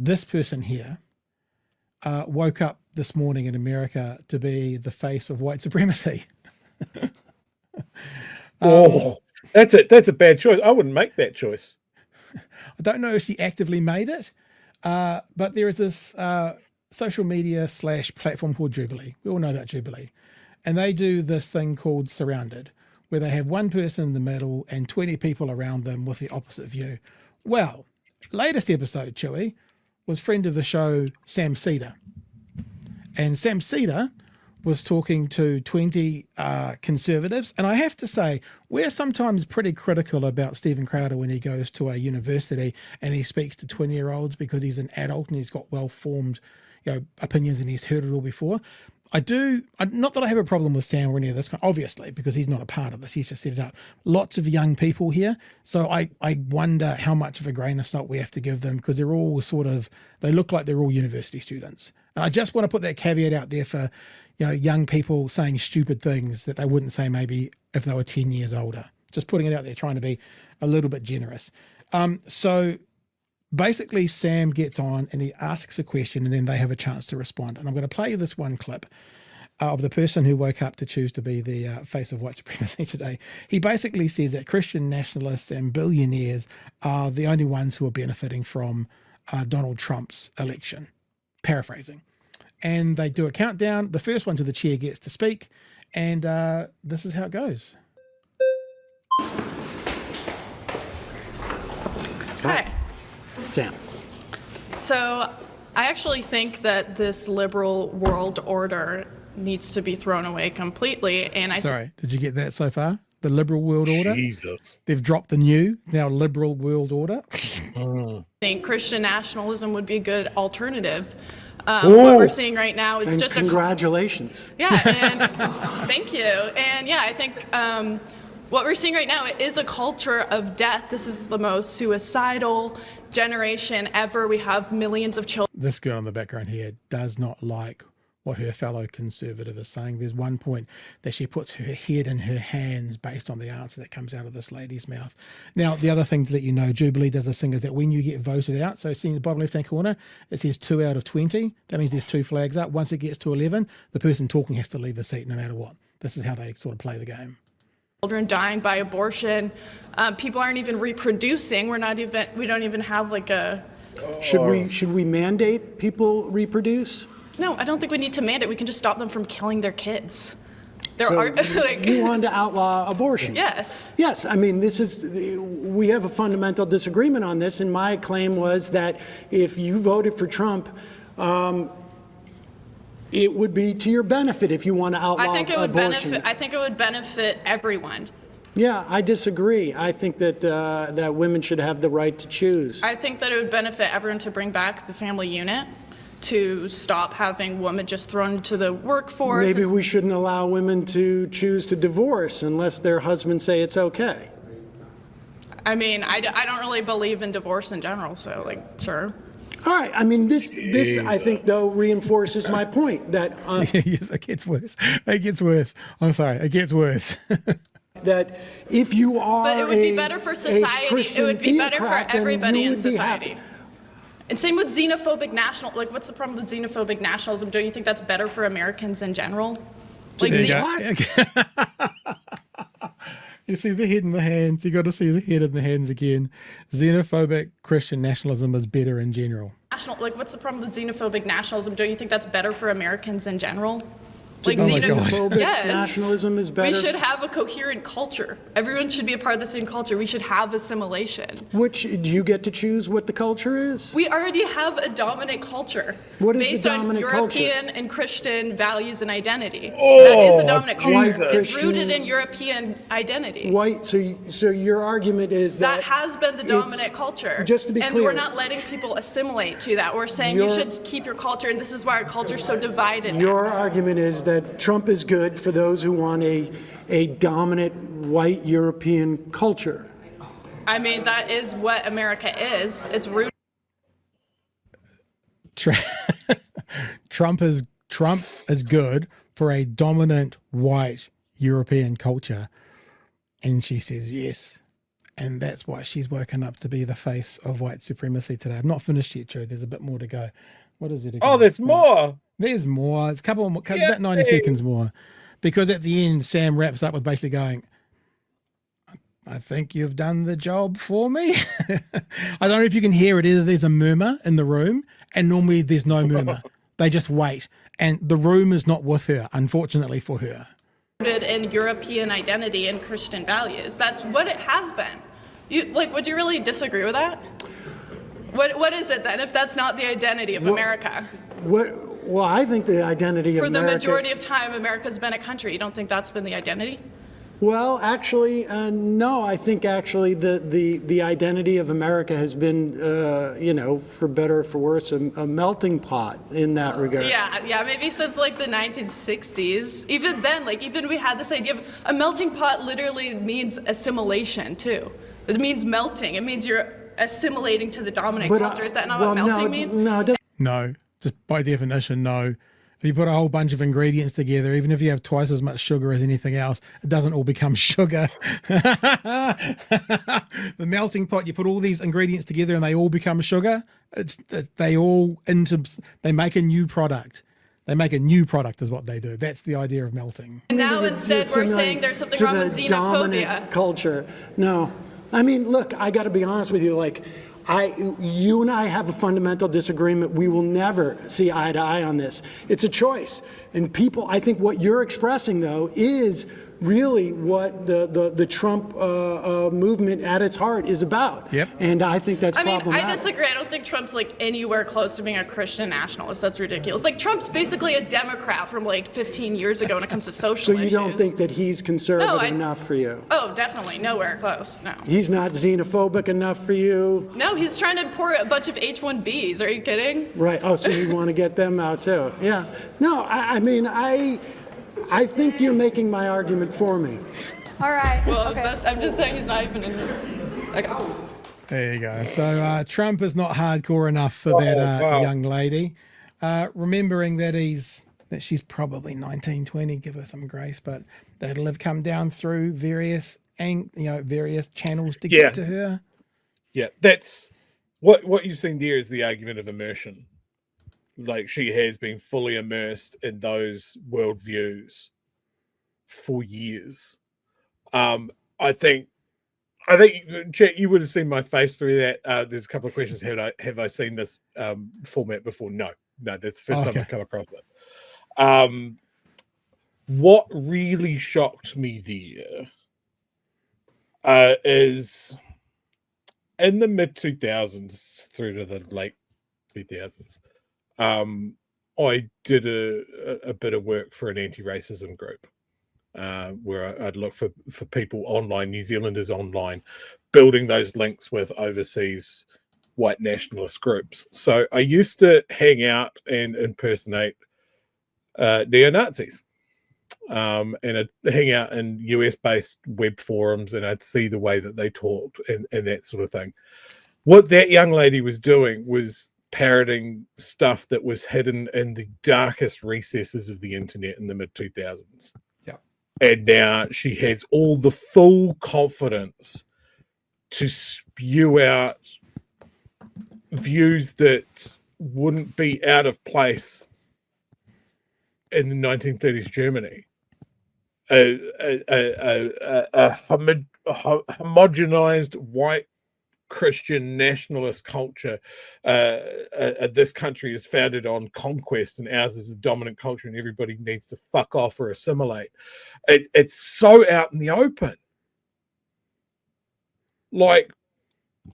this person here woke up this morning in America to be the face of white supremacy. That's a bad choice. I wouldn't make that choice. I don't know if she actively made it, but there is this social media / platform called Jubilee. We all know about Jubilee. And they do this thing called Surrounded, where they have one person in the middle and 20 people around them with the opposite view. Well, latest episode, Chewie, was friend of the show, Sam Seder. And Sam Seder was talking to 20 conservatives. And I have to say, we're sometimes pretty critical about Stephen Crowder when he goes to a university and he speaks to 20-year-olds because he's an adult and he's got well-formed opinions and he's heard it all before. Not that I have a problem with Sam or any of this, obviously, because he's not a part of this. He's just set it up. Lots of young people here. So I wonder how much of a grain of salt we have to give them because they're all they look like they're all university students. And I just want to put that caveat out there for, young people saying stupid things that they wouldn't say maybe if they were 10 years older. Just putting it out there, trying to be a little bit generous. So basically Sam gets on and he asks a question and then they have a chance to respond. And I'm going to play you this one clip of the person who woke up to choose to be the face of white supremacy today. He basically says that Christian nationalists and billionaires are the only ones who are benefiting from Donald Trump's election. Paraphrasing. And they do a countdown. The first one to the chair gets to speak. And this is how it goes. Hi. Sam. So I actually think that this liberal world order needs to be thrown away completely. And Sorry, did you get that so far? The liberal world order? Jesus. They've dropped the new, now liberal world order. I think Christian nationalism would be a good alternative. What we're seeing right now is just congratulations. Yeah, and thank you. And yeah, I think what we're seeing right now is a culture of death. This is the most suicidal generation ever. We have millions of children. This girl in the background here does not like what her fellow conservative is saying. There's one point that she puts her head in her hands based on the answer that comes out of this lady's mouth. Now, the other thing to let you know, Jubilee does this thing is that when you get voted out, so see in the bottom left-hand corner, it says 2 out of 20. That means there's 2 flags up. Once it gets to 11, the person talking has to leave the seat no matter what. This is how they sort of play the game. Children dying by abortion. People aren't even reproducing. We don't even have like a... Should we mandate people reproduce? No, I don't think we need to mandate. We can just stop them from killing their kids. You want to outlaw abortion? Yes. Yes. I mean, we have a fundamental disagreement on this, and my claim was that if you voted for Trump, it would be to your benefit if you want to outlaw abortion. I think it would benefit everyone. Yeah, I disagree. I think that that women should have the right to choose. I think that it would benefit everyone to bring back the family unit, to stop having women just thrown into the workforce. Maybe we shouldn't allow women to choose to divorce unless their husbands say it's okay. I mean, I don't really believe in divorce in general, so sure. All right. I mean, this I think, though, reinforces my point that... Yes, it gets worse. It gets worse. I'm sorry. It gets worse. That if you are But it would be better for society. It would be better for everybody in society. And same with xenophobic what's the problem with xenophobic nationalism? Don't you think that's better for Americans in general? You see the head and the hands. You got to see the head and the hands again. Xenophobic Christian nationalism is better in general. What's the problem with xenophobic nationalism? Don't you think that's better for Americans in general? Xenophobic nationalism is better. We should have a coherent culture. Everyone should be a part of the same culture. We should have assimilation. Do you get to choose what the culture is? We already have a dominant culture. What is the dominant culture? Based on European and Christian values and identity. That is the dominant culture. It's rooted in European identity. So your argument is that has been the dominant culture. Just to be clear. And we're not letting people assimilate to that. We're saying you should keep your culture, and this is why our culture is so divided. Your argument is that Trump is good for those who want a dominant white European culture. I mean, that is what America is. It's rooted. Trump is good for a dominant white European culture. And she says yes. And that's why she's woken up to be the face of white supremacy today. I'm not finished yet, Joe. There's a bit more to go. What is it again? Oh, there's more. There's more. It's a couple more, Yeah. about 90 seconds more. Because at the end, Sam wraps up with basically going, I think you've done the job for me. I don't know if you can hear it. Either there's a murmur in the room, and normally there's no murmur. They just wait. And the room is not with her, unfortunately for her. In European identity and Christian values. That's what it has been. Would you really disagree with that? What is it then, if that's not the identity of America? Well, I think the identity of America... For the majority of time, America's been a country. You don't think that's been the identity? Well, actually, no. I think actually the identity of America has been, for better or for worse, a melting pot in that regard. Yeah. Maybe since like the 1960s. Even then, even we had this idea of a melting pot. Literally means assimilation too. It means melting. It means you're assimilating to the dominant culture. Is that not what melting means? No, it doesn't. No, just by definition, no. If you put a whole bunch of ingredients together, even if you have twice as much sugar as anything else, it doesn't all become sugar. The melting pot, you put all these ingredients together and they all become sugar. They make a new product. They make a new product is what they do. That's the idea of melting. And now instead we're saying there's something wrong with xenophobia. Culture. No. I mean, look, I got to be honest with you. You and I have a fundamental disagreement. We will never see eye to eye on this. It's a choice. And I think what you're expressing, though, is really what the Trump movement at its heart is about. Yep. And I think that's problematic. I disagree. I don't think Trump's anywhere close to being a Christian nationalist. That's ridiculous. Trump's basically a Democrat from 15 years ago when it comes to social issues. So you don't think that he's conservative enough for you? Oh, definitely. Nowhere close. No. He's not xenophobic enough for you? No, he's trying to import a bunch of H-1Bs. Are you kidding? Right. Oh, so you want to get them out too? Yeah. No, I think you're making my argument for me. All right. Well, okay. I'm just saying he's not even in this. Okay. There you go. So Trump is not hardcore enough for that young lady. Remembering that she's probably 19, 20, give her some grace, but that'll have come down through various channels to get to her. Yeah, that's what you've seen there is the argument of immersion. She has been fully immersed in those worldviews for years. I think, Chet, you would have seen my face through that. There's a couple of questions. Have I seen this format before? No, that's the first time I've come across it. What really shocked me there is in the mid 2000s through to the late 2000s. I did a bit of work for an anti-racism group where I'd look for people online, New Zealanders online, building those links with overseas white nationalist groups. So I used to hang out and impersonate neo-Nazis. And I'd hang out in US-based web forums and I'd see the way that they talked and that sort of thing. What that young lady was doing was parroting stuff that was hidden in the darkest recesses of the internet in the mid-2000s. Yeah. And now she has all the full confidence to spew out views that wouldn't be out of place in the 1930s Germany. A homogenized white Christian nationalist culture. This country is founded on conquest and ours is the dominant culture and everybody needs to fuck off or assimilate. It's so out in the open.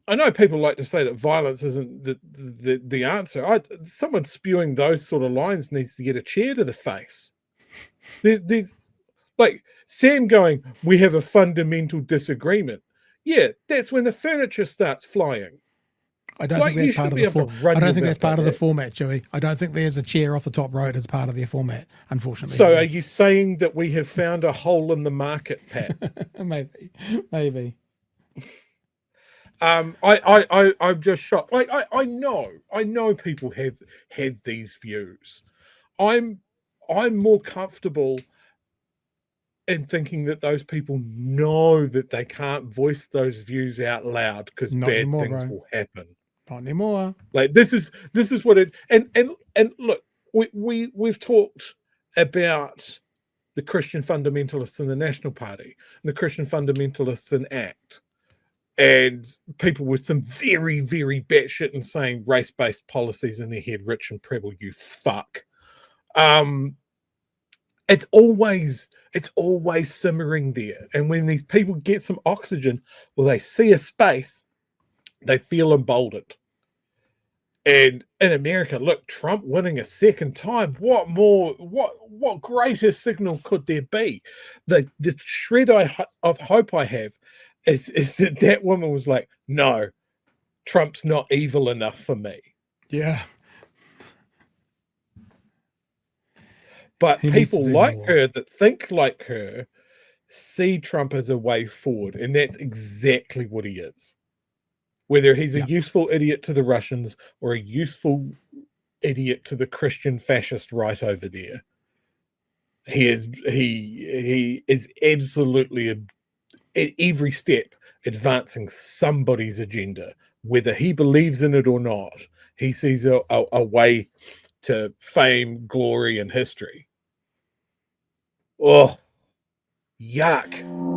I know people like to say that violence isn't the answer. Someone spewing those sort of lines needs to get a chair to the face. There's Sam going, we have a fundamental disagreement. Yeah, that's when the furniture starts flying. I don't think that's part of the format. I don't think that's part of the format, Chewie. I don't think there's a chair off the top road as part of their format, unfortunately. So are you saying that we have found a hole in the market, Pat? Maybe. I'm just shocked. I know people have had these views. I'm more comfortable and thinking that those people know that they can't voice those views out loud because Not bad anymore, things bro. will happen. Not anymore. Like this is what it and look, we've talked about the Christian fundamentalists in the National Party and the Christian fundamentalists in ACT, and people with some very, very batshit insane race-based policies in their head, Rich and Preble, you fuck. It's always simmering there. And when these people get some oxygen, well, they see a space, they feel emboldened. And in America, look, Trump winning a second time, what greater signal could there be? The shred of hope I have is that woman was like, no, Trump's not evil enough for me. Yeah. But He needs to people do like more. her that think like her see Trump as a way forward. And that's exactly what he is. Whether he's a useful idiot to the Russians or a useful idiot to the Christian fascist right over there, he is absolutely at every step advancing somebody's agenda, whether he believes in it or not. He sees a way to fame, glory, and history. Oh, yuck.